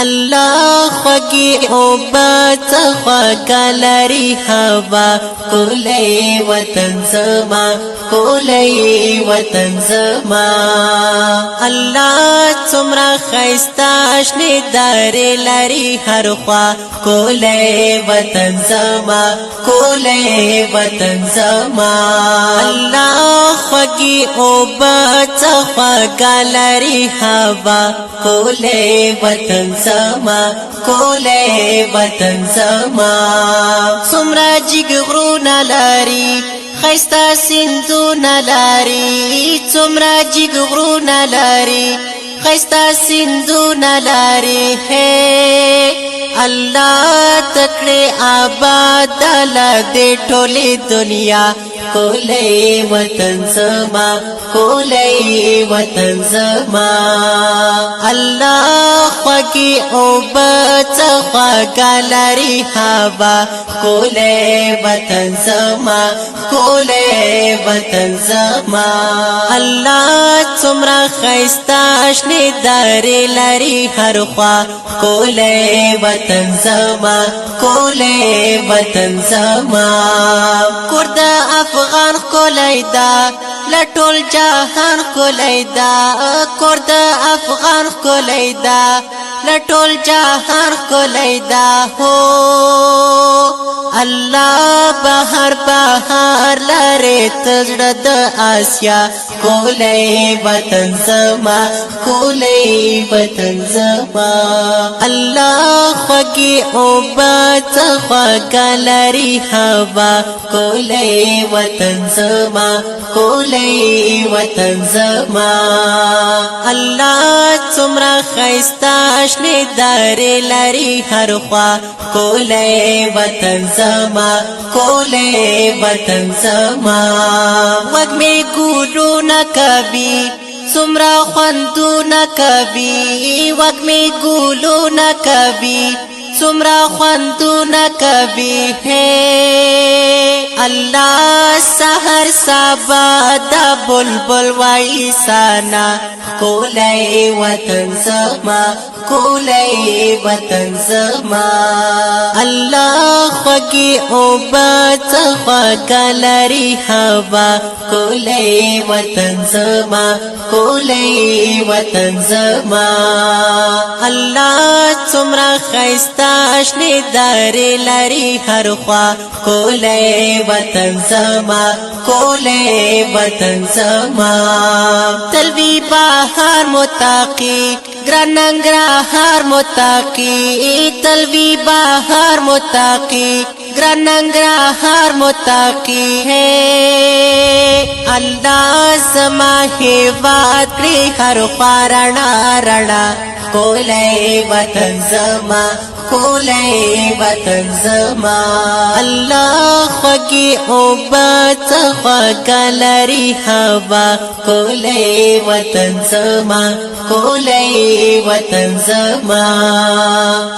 الله خوږی اوبه خوږه لري هوا ښکلی وطن زما ښکلی وطن زما الله څومره ښایسته شنې درې لري هر خوا ښکلی وطن زما ښکلی وطن زما الله خوږی اوبه خوږه لري هوا ښکلی وطن زما ښکلی وطن زما څومره جګ غرونه لري ښایسته سیندونه لري څومره جګ غرونه لري ښایسته سیندونه لري الله تکړه آباد له دې ټولې دنیا ښکلی وطن زما ښکلی وطن زما الله خوږی اوبه خوږه لري هوا ښکلی وطن زما ښکلی وطن زما الله څومره ښایسته شنې درې لري هر خوا ښکلی وطن زما ښکلی وطن زما کور د افغان ښکلی ده له ټول جهان ښکلی ده کور د افغان ښکلی ده له ټول جهان ښکلی ده الله بهر بهر لري ته زړه د آسیا ښکلی وطن زما ښکلی وطن زما الله خوږی اوبه خوږه لري هوا ښکلی وطن زما ښکلی وطن زما الله څومره ښایسته شنې درې لري هر خوا ښکلی وطن زما ښکلی وطن زما وږمې ګلونه کوي څومره خوندونه کوي وږمې ګلونه کوي څومره خوندونه کوي الله سحر سبا د بلبل وایي سانا ښکلی وطن زما ښکلی وطن زما الله خوږی اوبه خوږه لري هوا ښکلی وطن زما ښکلی وطن زما الله څومره ښایسته شنې درې لري هر خوا ښکلی وطن زما ښکلی وطن زما تلوي بهار متقي ګران ننګرهار متقي تلوي بهار متقي ګران ننګرهار متقي الله زما هیواد کړي هر خوا رڼا رڼا ښکلی وطن زما ښکلی وطن زما الله خوږی اوبه خوږه لري هوا ښکلی وطن زما ښکلی وطن زما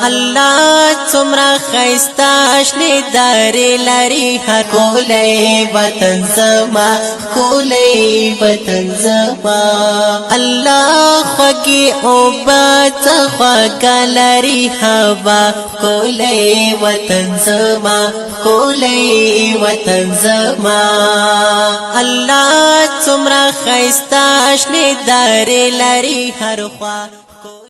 الله څومره ښایسته شنې درې لري هر ښکلی وطن زما ښکلی وطن زما الله خوږی اوبه خوږه لري هوا ښکلی وطن زما ښکلی وطن زما الله څومره ښایسته شنې درې لري هر خوا